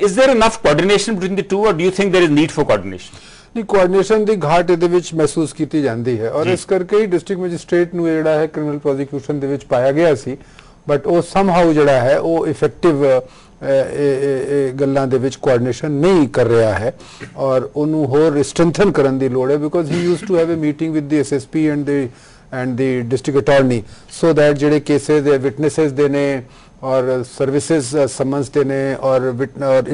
Is there enough coordination between the two, or do you think there is need for coordination? नहीं, coordination ਦੀ ਘਾਟ ਇਹਦੇ ਵਿੱਚ ਮਹਿਸੂਸ ਕੀਤੀ ਜਾਂਦੀ ਹੈ ਔਰ ਇਸ ਕਰਕੇ ਹੀ ਡਿਸਟ੍ਰਿਕਟ ਮੈਜਿਸਟ੍ਰੇਟ ਨੂੰ ਜਿਹੜਾ ਹੈ ਕ੍ਰਿਮੀਨਲ ਪ੍ਰੋਸੀਕਿਊਸ਼ਨ ਦੇ ਵਿੱਚ ਪਾਇਆ ਗਿਆ ਸੀ, ਬਟ ਉਹ ਸਮਹਾਉ ਜਿਹੜਾ ਹੈ ਉਹ ਇਫੈਕਟਿਵ ਗੱਲਾਂ ਦੇ ਵਿੱਚ ਕੋਆਰਡੀਨੇਸ਼ਨ ਨਹੀਂ ਕਰ ਰਿਹਾ ਹੈ ਔਰ ਉਹਨੂੰ ਹੋਰ ਸਟਰੈਂਥਨ ਕਰਨ ਦੀ ਲੋੜ ਹੈ, because he used to have a meeting with the SSP and the district attorney so that ਜਿਹੜੇ ਕੇसेस ਦੇ ਵਿਟਨੈसेस ਦੇ ਨੇ और सर्विसेज समझ देने और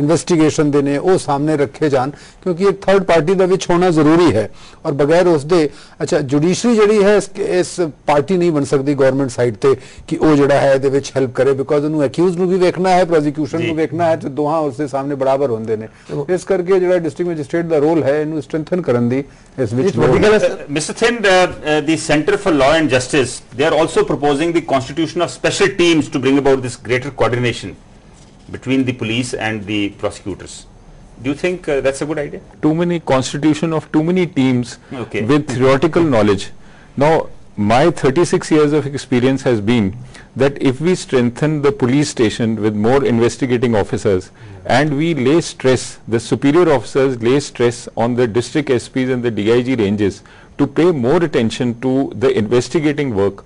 इन्वेस्टिगेशन देने वो सामने रखे जान, क्योंकि एक थर्ड पार्टी का विच होना जरूरी है और बगैर उसके अच्छा जुडिशरी जी है इस पार्टी नहीं बन सकती गवर्नमेंट साइड ते कि वो जड़ा है दे विच हेल्प करे, बिकॉज उन्होंने एक्यूज भी वेखना है, प्रोसीक्यूशन को वेखना है, तो दोहां उसके सामने बराबर होंदे ने। इस करके जड़ा डिस्ट्रिक्ट मैजिस्ट्रेट का रोल है इन्हू स्ट्रेंथन करन दी इस विच Mr. Thind, the Centre for Law and Justice, they are also proposing the constitution of special teams to bring about this greater coordination between the police and the prosecutors. Do you think that's a good idea? Too many constitution of too many teams with theoretical knowledge. Now, my 36 years of experience has been that if we strengthen the police station with more investigating officers and we lay stress, the superior officers lay stress on the district SPs and the DIG ranges to pay more attention to the investigating work.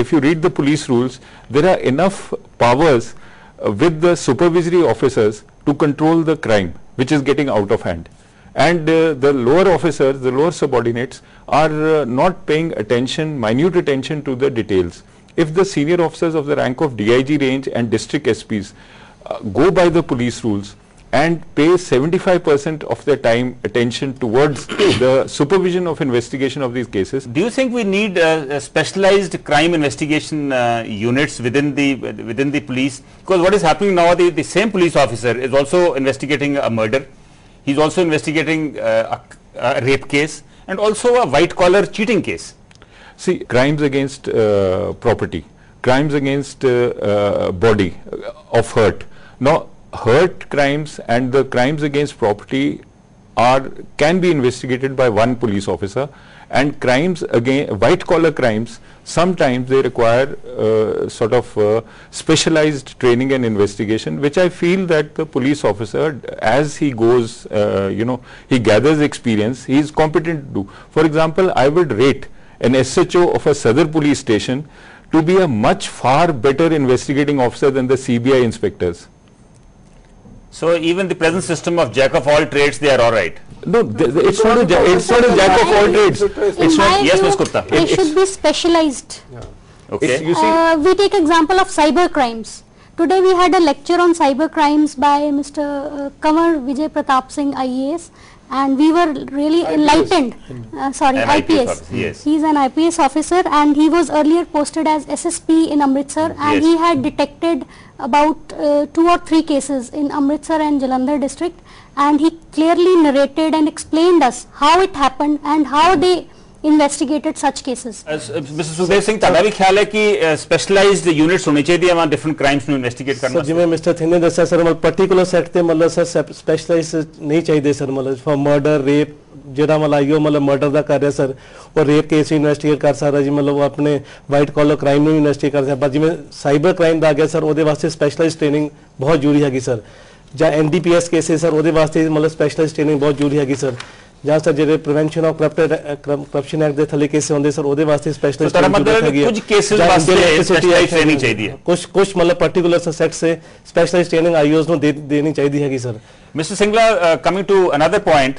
If you read the police rules, there are enough powers with the supervisory officers to control the crime which is getting out of hand, and the lower officers, the lower subordinates are not paying attention, minute attention to the details. If the senior officers of the rank of DIG range and district SPs go by the police rules and pay 75% of their time attention towards the supervision of investigation of these cases. Do you think we need specialized crime investigation units within the police? Because what is happening now, the same police officer is also investigating a murder, he's also investigating a rape case and also a white collar cheating case. See, crimes against property, crimes against body of hurt. Now, hurt crimes and the crimes against property can be investigated by one police officer, and crimes against white collar crimes sometimes they require sort of specialized training and investigation, which I feel that the police officer, as he goes he gathers experience, he is competent to do. For example, I would rate an SHO of a Sadr police station to be a much far better investigating officer than the CBI inspectors. So even the present system of jack of all trades, they are all right? No, it's not a jack of all trades. It's not. Yes, Ms. Gupta. They should be specialized. Yeah. Okay. You see, we take example of cyber crimes. Today we had a lecture on cyber crimes by Mr. Kanwar Vijay Pratap Singh IAS, and we were really enlightened. IPS. Yes. He is an IPS officer, and he was earlier posted as SSP in Amritsar, and he had detected about 2 or 3 cases in Amritsar and Jalandhar district, and he clearly narrated and explained us how it happened and how they investigated such cases. Mr. Sukhdev Singh, tada bhi khayal hai ki specialized units hone chahiye वहाँ different crimes nu investigate karna? Sir, जिਵੇਂ Mr. Thind ने ਦੱਸਿਆ sir, मतलब particular set ਤੇ मतलब sir specialized नहीं चाहिए sir, मतलब for murder, rape, ਜਿਹੜਾ ਮਤਲਬ ਆਈਓ ਮਤਲਬ ਮਰਡਰ ਦਾ ਕਰ ਰਿਹਾ ਸਰ, ਉਹ ਰੇਪ ਕੇਸ ਵੀ ਇਨਵੈਸਟੀਗੇਟ ਕਰ ਸਕਦਾ ਜੀ, ਮਤਲਬ ਉਹ ਆਪਣੇ ਵਾਈਟ ਕਾਲਰ ਕ੍ਰਾਈਮ ਨੂੰ ਵੀ ਇਨਵੈਸਟੀਗੇਟ ਕਰ ਸਕਦਾ, ਪਰ ਜਿਵੇਂ ਸਾਈਬਰ ਕ੍ਰਾਈਮ ਦਾ ਆ ਗਿਆ ਸਰ, ਉਹਦੇ ਵਾਸਤੇ ਸਪੈਸ਼ਲਾਈਜ਼ਡ ਟ੍ਰੇਨਿੰਗ ਬਹੁਤ ਜ਼ਰੂਰੀ ਹੈਗੀ ਸਰ, ਜਾਂ NDPS ਕੇਸਿਸ ਸਰ, ਉਹਦੇ ਵਾਸਤੇ ਮਤਲਬ ਸਪੈਸ਼ਲਾਈਜ਼ਡ ਟ੍ਰੇਨਿੰਗ ਬਹੁਤ ਜ਼ਰੂਰੀ ਹੈਗੀ ਸਰ, ਜਾਂ ਸਰ ਜਿਹੜੇ ਪ੍ਰੀਵੈਂਸ਼ਨ ਆਫ ਕਰਪਸ਼ਨ ਐਕਟ ਦੇ ਥੱਲੇ ਕੇਸ ਹੁੰਦੇ ਸਰ, ਉਹਦੇ ਵਾਸਤੇ ਸਪੈਸ਼ਲਾਈਜ਼ਡ ਟ੍ਰੇਨਿੰਗ ਹੈਗੀ ਹੈ, ਕੁਝ ਕੇਸਿਸ ਵਾਸਤੇ ਸਪੈਸ਼ਲਾਈਜ਼ਡ ਟ੍ਰੇਨਿੰਗ ਚਾਹੀਦੀ ਹੈ, ਕੁਝ ਮਤਲਬ ਪਾਰਟਿਕੂਲਰ ਸੈਕਟ ਸੇ ਸਪੈਸ਼ਲਾਈਜ਼ਡ ਟ੍ਰੇਨਿੰਗ ਆਈਓਜ਼ ਨੂੰ ਦੇਣੀ ਚਾਹੀਦੀ ਹੈਗੀ sir. Mr. Singla, coming to another point,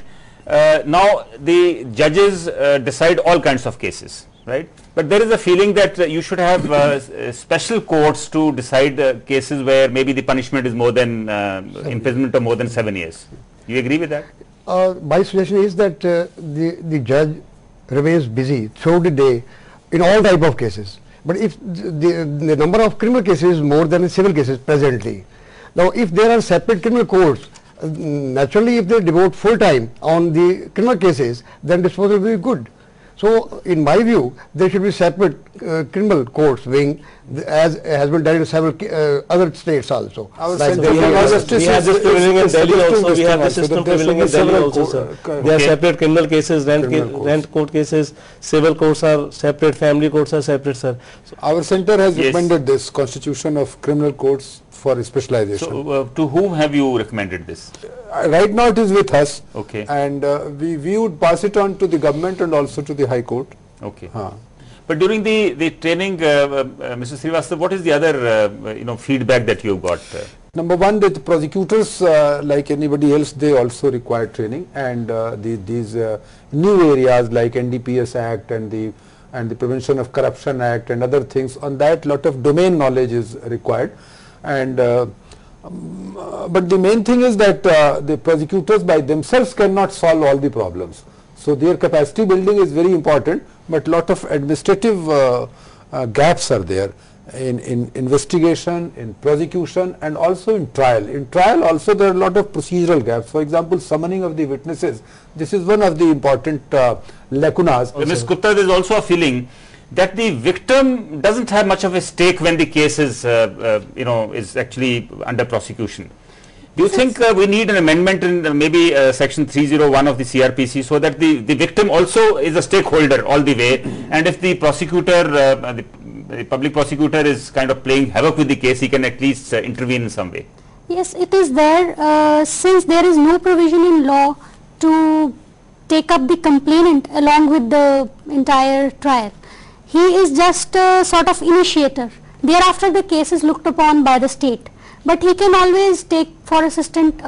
now the judges decide all kinds of cases, right? But there is a feeling that you should have special courts to decide cases where maybe the punishment is more than imprisonment of more than 7 years. You agree with that? My suggestion is that the judge remains busy throughout the day in all type of cases. But if the number of criminal cases is more than civil cases presently, now if there are separate criminal courts, naturally if they devote full time on the criminal cases, then disposal will be good. So in my view, there should be separate criminal courts wing as has been done in several other states also. Our Like Central the- We have this prevailing in Delhi also. We have the system prevailing in Delhi also, sir. There are separate criminal cases, rent court cases, civil courts are separate, family courts are separate, sir. Our center has Yes. recommended this constitution of criminal courts for specialization. So, to whom have you recommended this? Right now it is with us. Okay. And we would pass it on to the government and also to the High Court. Okay. Haan. But during the training, Mr. Srivastava, what is the other feedback that you got? Number one, that the prosecutors, like anybody else, they also require training, and these new areas like NDPS Act and the Prevention of Corruption Act and other things, on that lot of domain knowledge is required. And but the main thing is that the prosecutors by themselves cannot solve all the problems. So their capacity building is very important, but lot of administrative gaps are there in investigation, in prosecution, and also in trial. In trial also there are a lot of procedural gaps. For example, summoning of the witnesses. This is one of the important lacunas. Ms. Gupta, there is also a feeling that the victim doesn't have much of a stake when the case is, is actually under prosecution. Do you think we need an amendment in maybe section 301 of the CRPC so that the victim also is a stakeholder all the way, and if the prosecutor, the public prosecutor is kind of playing havoc with the case, he can at least intervene in some way? Yes, it is there, since there is no provision in law to take up the complainant along with the entire trial. He is just a sort of initiator. Thereafter the case is looked upon by the state, but he can always take for assistant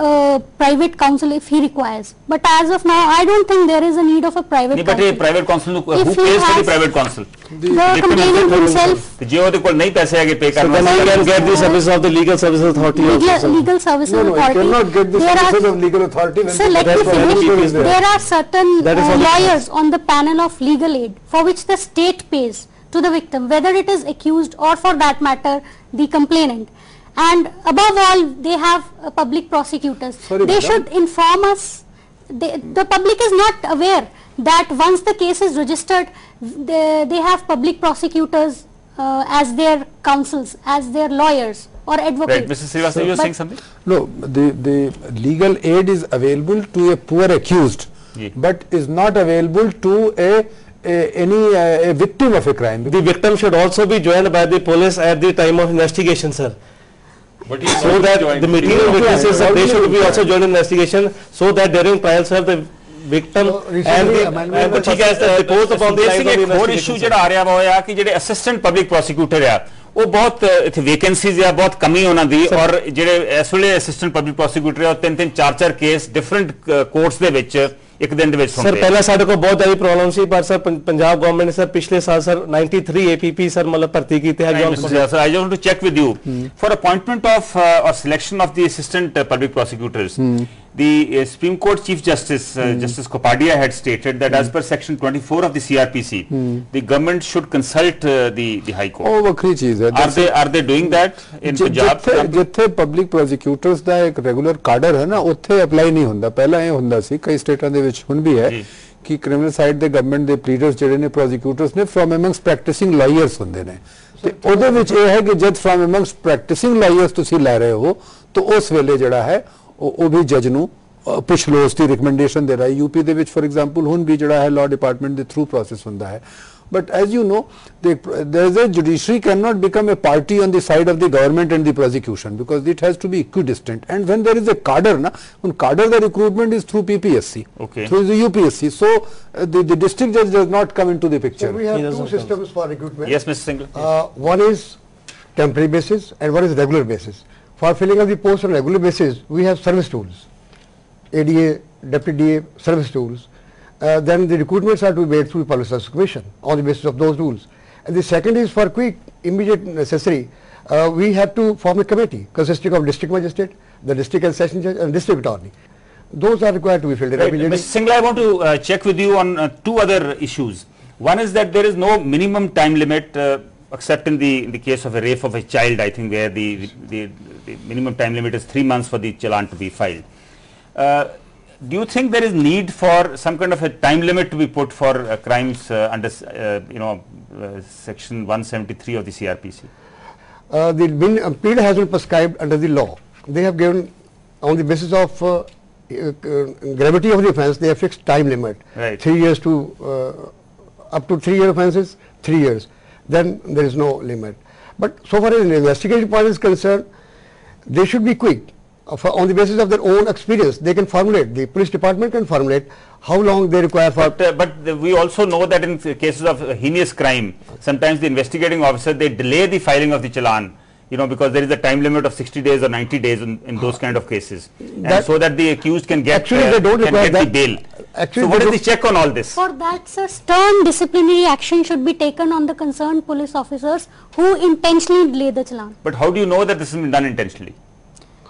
private counsel if he requires. But as of now, I don't think there is a need of a private counsel. But a private counsel, who If he pays for the has private counsel? The complainant himself, The GO को नहीं पैसे आगे pay So करना then you can get the service of the Legal Services Authority also, sir. legal services No, no, you authority. cannot get the There services are- of legal authority when Sir, the let me private finish. prosecutor is there. There are certain That is for the lawyers on the panel of legal aid for which the state pays to the victim, whether it is accused or for that matter the complainant. And above all, they have public prosecutors. Sorry, They madam. should inform us. The public is not aware that once the case is registered, they have public prosecutors as their counsels, as their lawyers or advocates. Right, Mr. Srivastava, you were But- saying something? No, the legal aid is available to a poor accused, Yeah. but is not available to a victim of a crime. The victim should also be joined by the police at the time of investigation, sir. So that the material witnesses, sir, they should be also joined in investigation, so that during trial, sir, the victim So, and recently the amendment person ठीक है, report upon the देश time के of एक और investigation, issue sir. जरा आ रहा वो है कि जेडे असिस्टेंट पब्लिक प्रोसिक्यूटर है वो बहुत वैकेंसीज या बहुत कमी होना दी और जेडे इसलिए असिस्टेंट पब्लिक प्रोसिक्यूटर है और तीन चार केस डिफरेंट कोर्ट्स दे विच एक दिन दे विच सर सुनते पहला साढ़े को बहुत सारी प्रॉब्लम सी पर सर पंजाब गवर्नमेंट ने सर पिछले साल सर 93 एपीपी सर मतलब भर्ती की थे I just want to check with you for appointment of or selection of the assistant public prosecutors. The Supreme Court Chief Justice Justice Kopadia had stated that as per section 24 of the CRPC, the government should consult the High Court. ਉਹ ਵੱਖਰੀ ਚੀਜ਼ ਹੈ। Are they doing that in Punjab? ਜਿੱਥੇ public ਪ੍ਰੋਸੀਕਿਊਟਰਸ ਦਾ ਇੱਕ regular cadre ਹੈ ਨਾ ਉੱਥੇ apply ਨਹੀਂ ਹੁੰਦਾ। ਪਹਿਲਾਂ ਇਹ ਹੁੰਦਾ ਸੀ ਕਈ ਸਟੇਟਾਂ ਦੇ ਵਿੱਚ ਹੁਣ ਵੀ ਹੈ ਜੀ। ਕਿ ਕ੍ਰਿਮੀਨਲ ਸਾਈਡ ਦੇ ਗਵਰਨਮੈਂਟ ਦੇ ਪਲੀਡਰਸ ਜਿਹੜੇ ਨੇ ਪ੍ਰੋਸੀਕਿਊਟਰਸ ਨੇ ਫਰਮ ਅਮੰਗਸ ਪ੍ਰੈਕਟਿਸਿੰਗ ਲਾਇਰਸ ਹੁੰਦੇ ਨੇ ਤੇ ਉਹਦੇ ਵਿੱਚ ਇਹ ਹੈ ਕਿ ਜਦ ਫਰਮ ਅਮੰਗਸ ਪ੍ਰੈਕਟਿਸਿੰਗ ਲਾਇਰਸ ਤੁਸੀਂ ਲੈ ਰਹੇ ਹੋ ਤਾਂ ਉਸ ਵੇਲੇ ਜਿਹੜਾ ਹੈ ਉਹ ਵੀ ਜੱਜ ਨੂੰ ਪੁੱਛ ਲੋ ਉਸ ਦੀ ਰਿਕਮੈਂਡੇਸ਼ਨ ਦੇ ਰਹੀ ਯੂਪੀ ਦੇ ਵਿੱਚ ਫॉर ਐਗਜ਼ਾਮਪਲ ਹੁਣ ਵੀ ਜਿਹੜਾ ਹੈ ਲਾਅ ਡਿਪਾਰਟਮੈਂਟ ਦੇ ਥਰੂ ਪ੍ਰੋਸੈਸ ਹੁੰਦਾ ਹੈ but as you know there is a judiciary cannot become a party on the side of the government and the prosecution because it has to be equidistant and when there is a cadre na when cadre the recruitment is through PPSC Okay. through the UPSC so the district judge does not come into the picture. So we have two systems for recruitment. Yes, Mr. Singhal. One is temporary basis and one is regular basis. For filling up the post on regular basis, we have service tools, ADA, Deputy DA, service tools. Then the recruitments are to be made through the Public Service Commission on the basis of those rules. And the second is for quick, immediate necessary, we have to form a committee consisting of district magistrate, the district and session judge and district attorney. Those are required to be filled in Right. immediately. Mr. Singhal, I want to check with you on two other issues. One is that there is no minimum time limit except in the case of a rape of a child, I think, where the minimum time limit is 3 months for the challan to be filed. Do you think there is need for some kind of a time limit to be put for crimes under section 173 of the CRPC? the period has been prescribed under the law. They have given, on the basis of gravity of the offence, they have fixed time limit. Right. 3 years to up to 3 year offences, 3 years. Then there is no limit. But so far as the investigative part is concerned, they should be quick. On the basis of their own experience, they can formulate, the police department can formulate how long they require for. But we also know that in cases of heinous crime, sometimes the investigating officer, they delay the filing of the challan, you know, because there is a time limit of 60 days or 90 days in those kind of cases, and so that the accused can get, they don't require the bail. Actually, so what is the check on all this? For that, sir, stern disciplinary action should be taken on the concerned police officers who intentionally delay the challan. But how do you know that this has been done intentionally?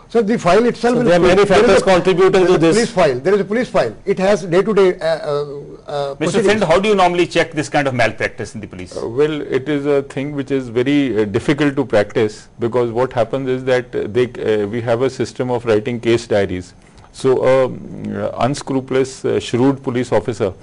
So the file itself, so there are many factors contributing to this. Police file. There is a police file. It has day-to-day. Mr. Thind, how do you normally check this kind of malpractice in the police? Well, it is a thing which is very difficult to practice, because what happens is that we have a system of writing case diaries. So unscrupulous, shrewd police officer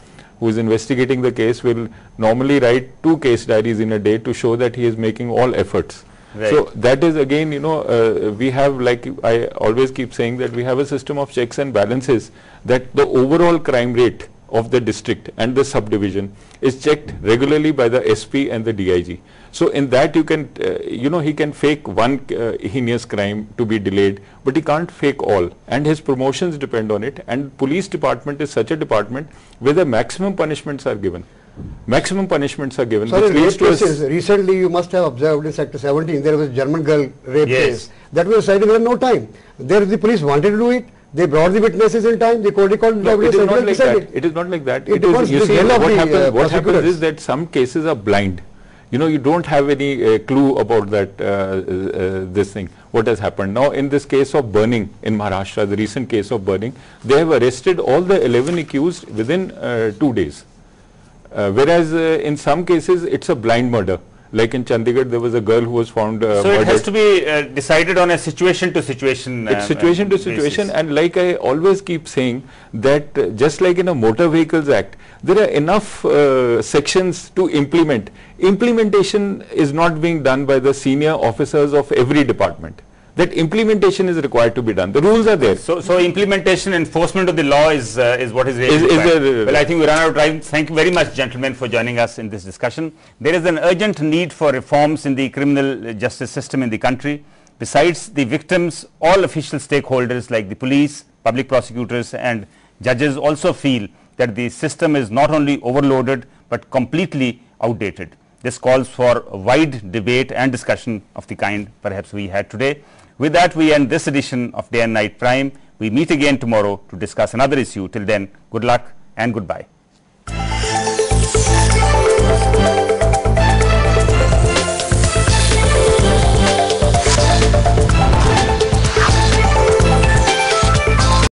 who is investigating the case will normally write 2 case diaries in a day to show that he is making all efforts. Right. So that is again, you know, we have, like I always keep saying, that we have a system of checks and balances, that the overall crime rate of the district and the subdivision is checked regularly by the SP and the DIG. So in that you can, you know, he can fake one heinous crime to be delayed, but he can't fake all, and his promotions depend on it. And police department is such a department where the maximum punishments are given. Maximum punishments are given. So recently you must have observed in Sector 17 there was a German girl rape case that was decided in no time. There the police wanted to do it. They brought the witnesses in time. They called it is not like that. It is not like that. It is, you see, what happens is that some cases are blind. You know, you don't have any clue about that this thing, what has happened. Now in this case of burning in Maharashtra, the recent case of burning, they have arrested all the 11 accused within 2 days. Whereas in some cases it's a blind murder. Like in Chandigarh, there was a girl who was found so murdered. it has to be decided on a situation to situation it's situation to situation basis. And like I always keep saying that just like in a Motor Vehicles Act, there are enough sections to implement. Implementation is not being done by the senior officers of every department. That implementation is required to be done. The rules are there. So implementation, enforcement of the law is what is required. Well, I think we ran out of time. Thank you very much, gentlemen, for joining us in this discussion. There is an urgent need for reforms in the criminal justice system in the country. Besides the victims, all official stakeholders like the police, public prosecutors and judges also feel that the system is not only overloaded but completely outdated. This calls for a wide debate and discussion of the kind perhaps we had today. With that, we end this edition of Day and Night Prime. We meet again tomorrow to discuss another issue. Till then, good luck and goodbye.